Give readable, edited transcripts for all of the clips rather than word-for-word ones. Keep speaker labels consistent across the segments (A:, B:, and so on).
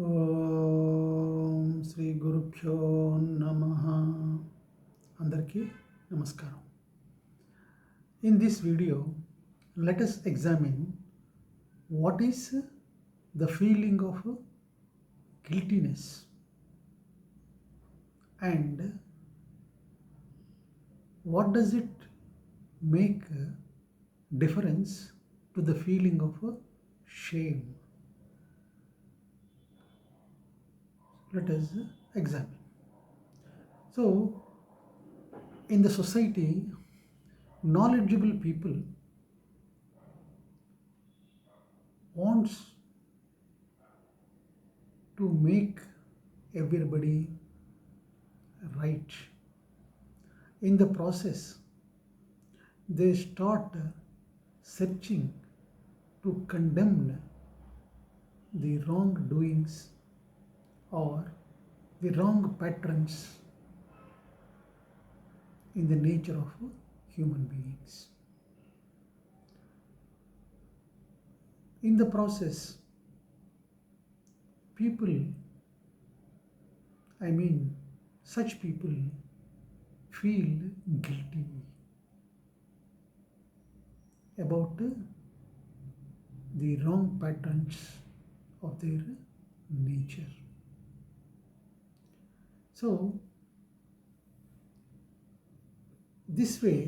A: ఓం శ్రీ గురుభ్యో నమః. అందరికీ నమస్కారం. In this video, let us examine what is the feeling of guiltiness and what does it make a difference to the feeling of shame. Let us examine. So, in the society, knowledgeable people wants to make everybody right. In the process, they start searching to condemn the wrongdoings or the wrong patterns in the nature of human beings. In the process, such people feel guilty about the wrong patterns of their nature. So, this way,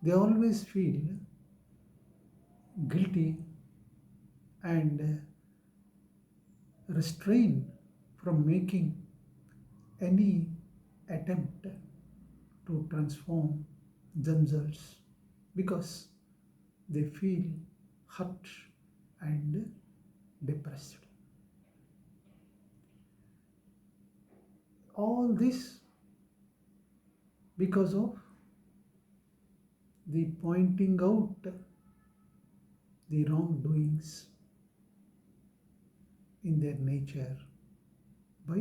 A: they always feel guilty and restrain from making any attempt to transform themselves because they feel hurt and depressed. All this because of the pointing out the wrongdoings in their nature by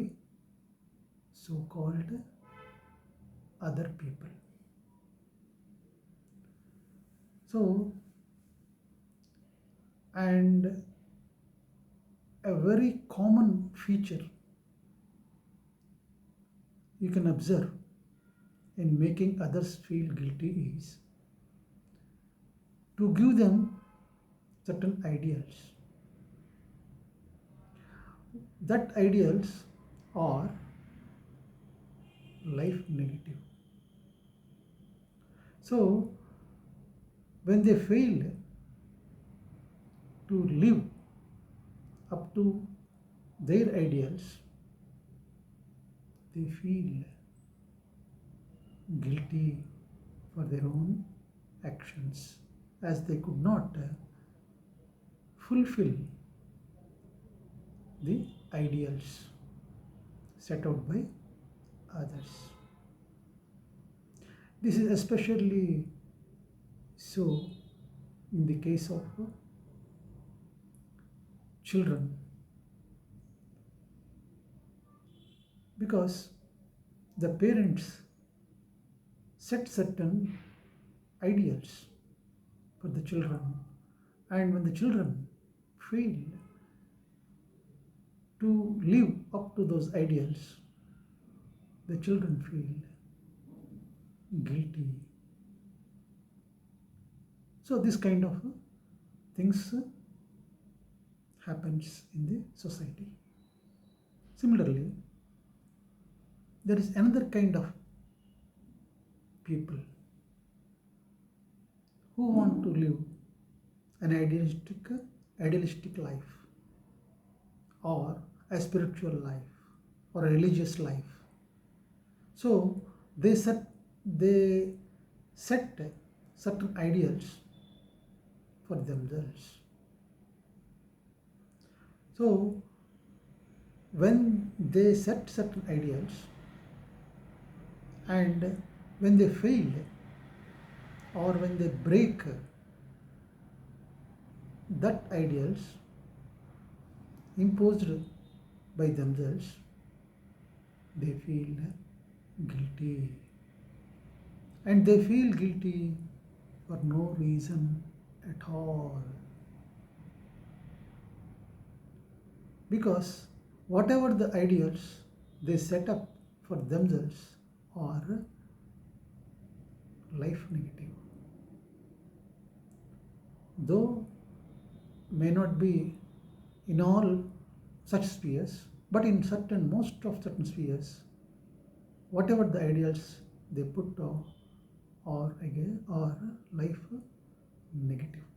A: so-called other people. So, and a very common feature you can observe in making others feel guilty is to give them certain ideals. That ideals are life negative. So, when they fail to live up to their ideals, they feel guilty for their own actions as they could not fulfill the ideals set out by others. This is especially so in the case of children, because the parents set certain ideals for the children, and when the children fail to live up to those ideals, the children feel guilty. So this kind of things happens in the society. Similarly, there is another kind of people who want to live an idealistic life or a spiritual life or a religious life. So they set certain ideals for themselves. So when they set certain ideals and when they fail or when they break that ideals imposed by themselves, they feel guilty. And they feel guilty for no reason at all. because whatever the ideals they set up for themselves are life negative. Though may not be in all such spheres, but in most of certain spheres, whatever the ideals they put or again are life negative.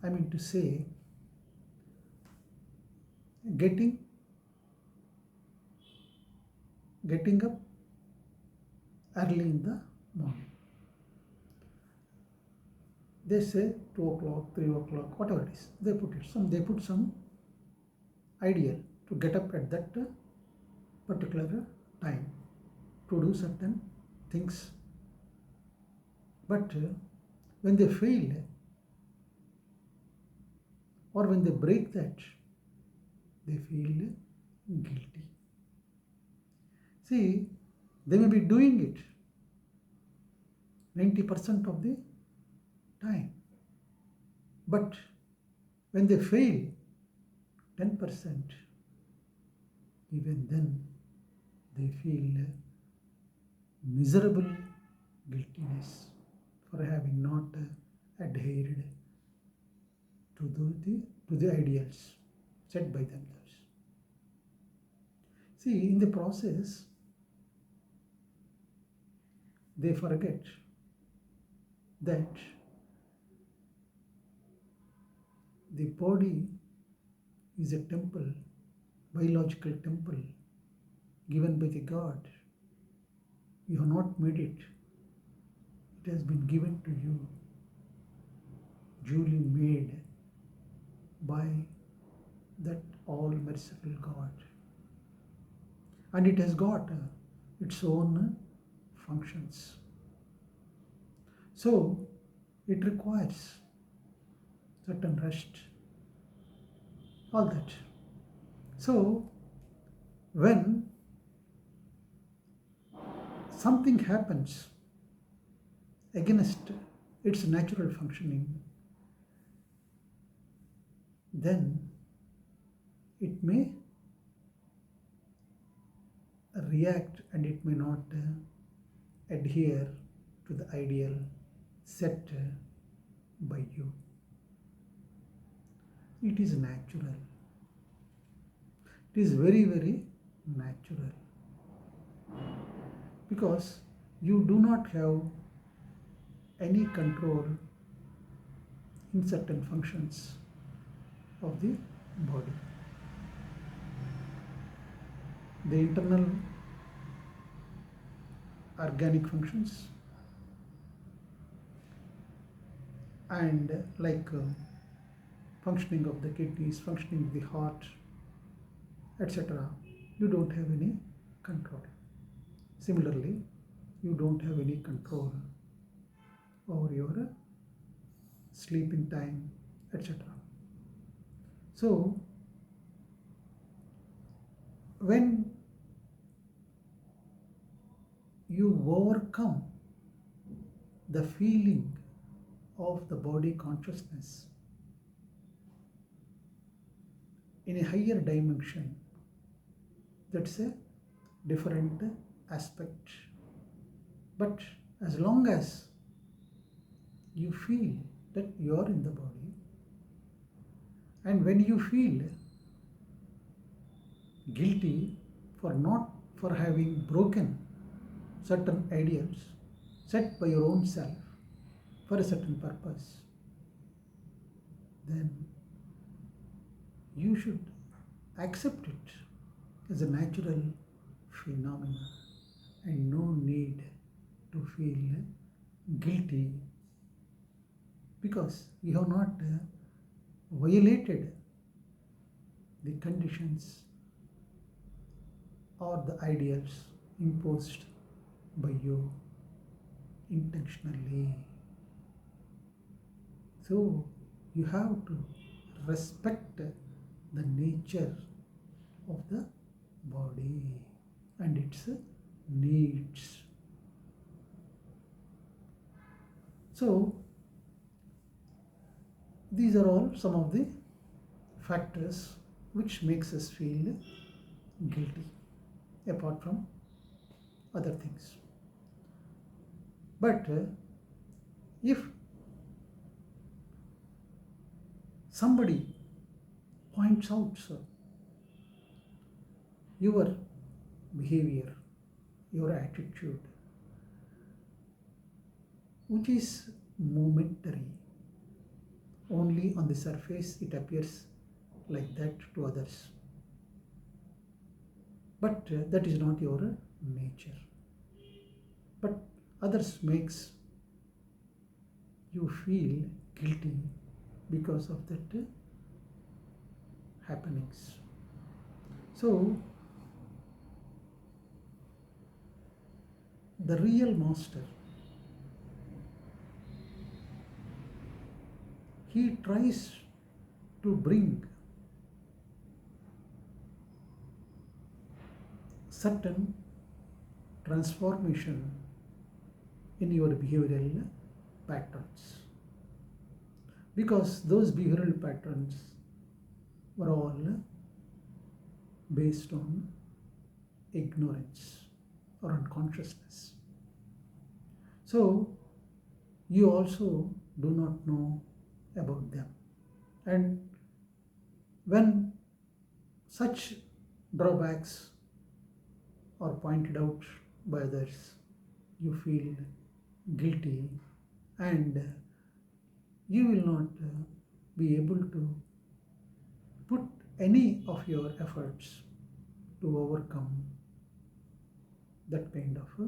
A: I mean to say, getting getting up early in the morning. They say 2 o'clock, 3 o'clock, whatever it is. They put some ideal to get up at that particular time to do certain things. But when they fail or when they break that, they feel guilty. See, they may be doing it 90% of the time, but when they fail 10%, even then they feel miserable guiltiness for having not adhered to the ideals set by themselves. See, in the process, they forget that the body is a temple, biological temple given by the God. You have not made it. It has been given to you, duly made by that all merciful God. And it has got its own functions. So it requires certain rest, all that. So when something happens against its natural functioning, then it may react and it may not adhere to the ideal set by you. It is natural. It is very, very natural, because you do not have any control in certain functions of the body. The internal organic functions and like functioning of the kidneys, functioning of the heart, etc. You don't have any control. Similarly, you don't have any control over your sleeping time, etc. So, when you overcome the feeling of the body consciousness in a higher dimension, that's a different aspect. But as long as you feel that you are in the body, and when you feel guilty for having broken certain ideals set by your own self for a certain purpose, then you should accept it as a natural phenomena and no need to feel guilty, because you have not violated the conditions or the ideals imposed by you intentionally. So you have to respect the nature of the body and its needs. So these are all some of the factors which makes us feel guilty apart from other things. But if somebody points out, sir, your behavior, your attitude, which is momentary, only on the surface it appears like that to others, but that is not your nature, but others makes you feel guilty because of that happenings. So the real master, he tries to bring certain transformation in your behavioral patterns, because those behavioral patterns were all based on ignorance or unconsciousness. So you also do not know about them, and when such drawbacks are pointed out by others, you feel guilty, and you will not be able to put any of your efforts to overcome that kind of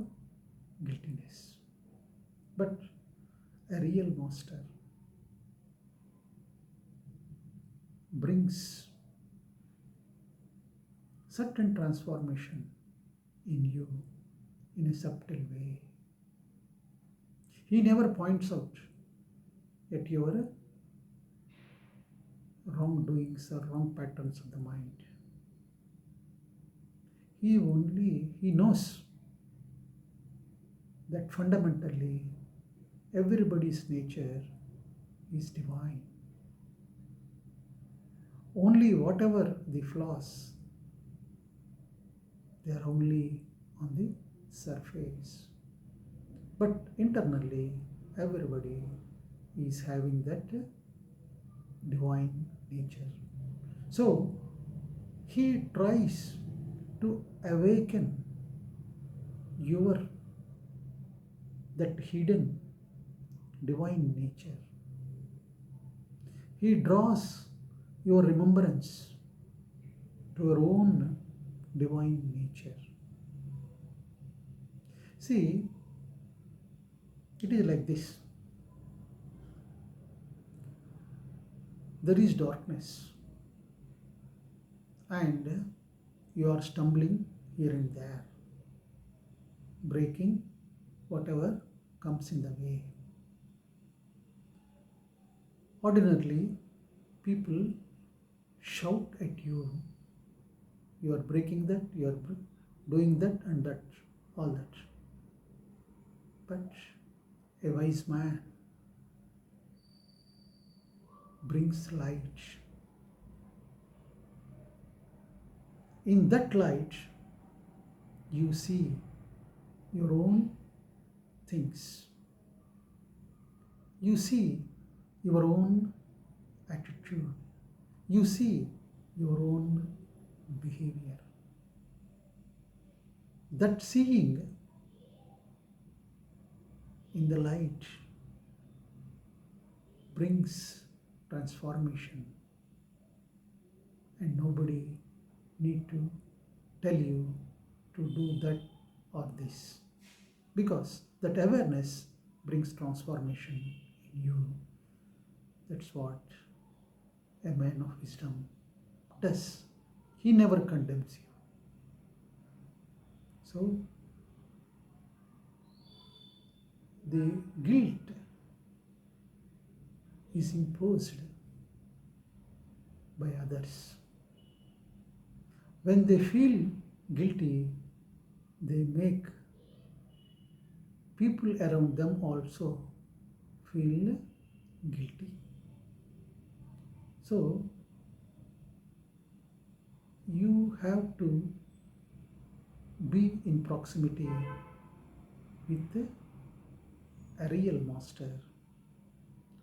A: guiltiness. But a real master brings certain transformation in you in a subtle way. He never points out at your wrongdoings or wrong patterns of the mind. He knows that fundamentally everybody's nature is divine. Only whatever the flaws, they are only on the surface. But internally, everybody is having that divine nature. So he tries to awaken your that hidden divine nature. He draws your remembrance to your own divine nature. See, it is like this. There is darkness, and you are stumbling here and there, breaking whatever comes in the way. Ordinarily, people shout at you, you are breaking that, you are doing that and that, all that. But a wise man brings light. In that light, you see your own things. You see your own attitude. You see your own behavior. That seeing in the light brings transformation, and nobody need to tell you to do that or this, because that awareness brings transformation in you. That's what a man of wisdom does. He never condemns you. So the guilt is imposed by others. When they feel guilty, they make people around them also feel guilty. So you have to be in proximity with a real master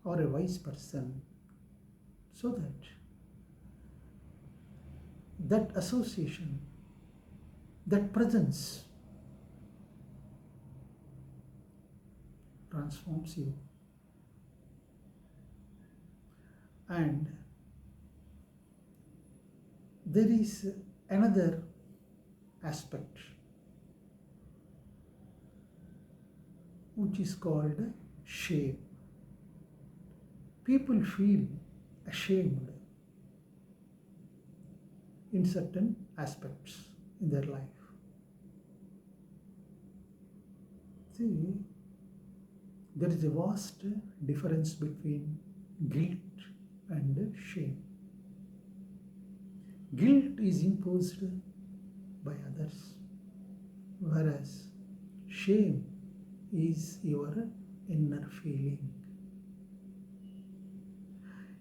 A: or a wise person, so that that association, that presence transforms you. And there is another aspect which is called shame. People feel ashamed in certain aspects in their life. See, there is a vast difference between guilt and shame. Guilt is imposed by others, whereas shame is your inner feeling.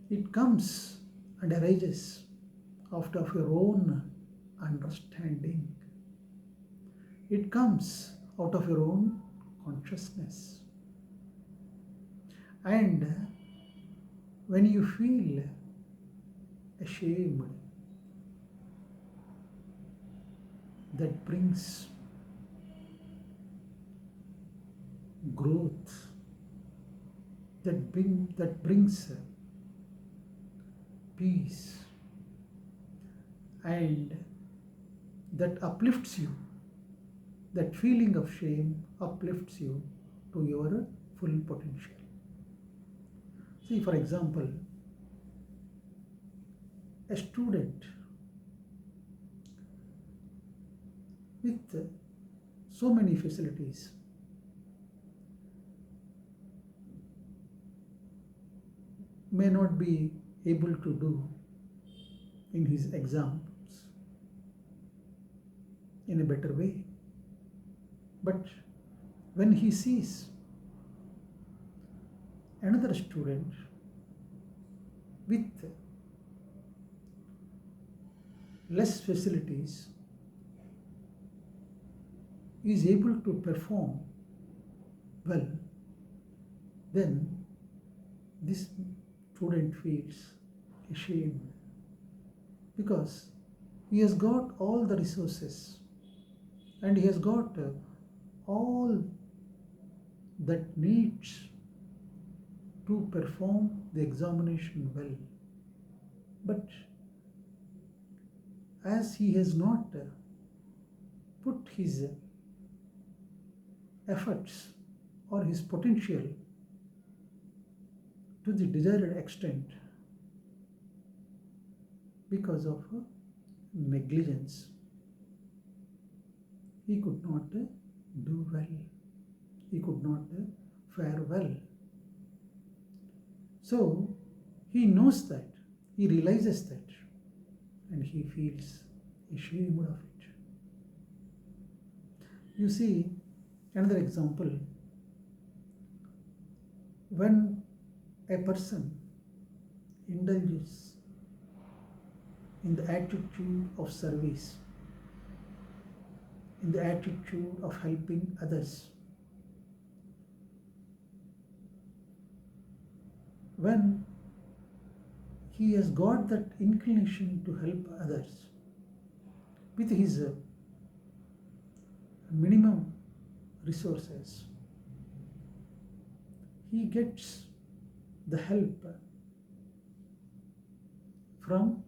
A: It comes and arises out of your own understanding. It comes out of your own consciousness. And when you feel ashamed, that brings growth, that brings peace, and that uplifts you. That feeling of shame uplifts you to your full potential. See, for example, a student with so many facilities may not be able to do in his exams in a better way. But when he sees another student with less facilities is able to perform well, then this student feels ashamed, because he has got all the resources and he has got all that needs to perform the examination well. But as he has not put his efforts or his potential to the desired extent, because of negligence, he could not do well, he could not fare well. So he knows that, he realizes that, and he feels ashamed of it. You see, another example, when a person indulges in the attitude of service, in the attitude of helping others, when he has got that inclination to help others with his minimum resources, he gets the help from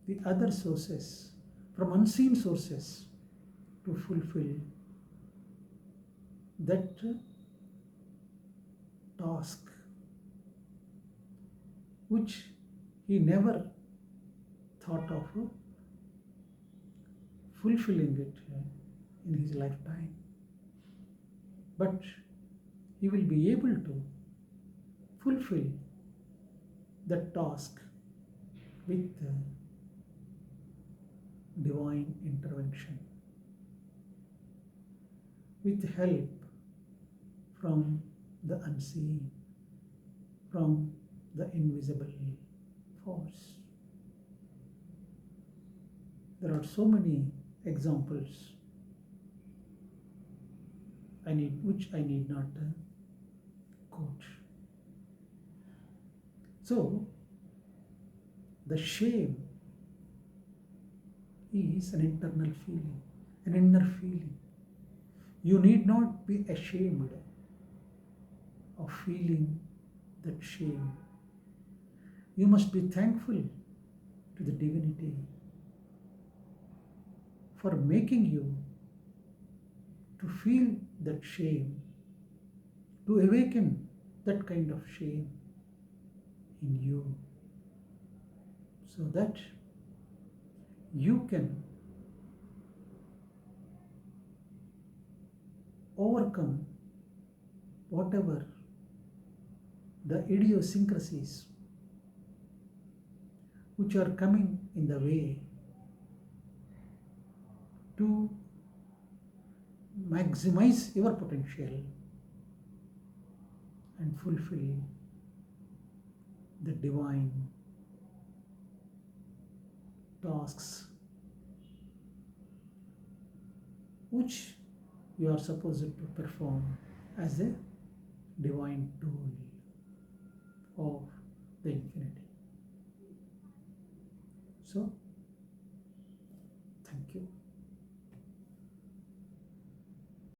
A: the other sources, from unseen sources, to fulfill that task which he never thought of fulfilling it in his lifetime. But he will be able to fulfill that task with divine intervention, with help from the unseen, from the invisible force. There are so many examples which I need not quote. So the shame is an internal feeling, an inner feeling. You need not be ashamed of feeling that shame. You must be thankful to the divinity for making you to feel that shame, to awaken that kind of shame in you, so that you can overcome whatever the idiosyncrasies which are coming in the way to maximize your potential and fulfill the divine tasks which you are supposed to perform as a divine tool of the infinity. So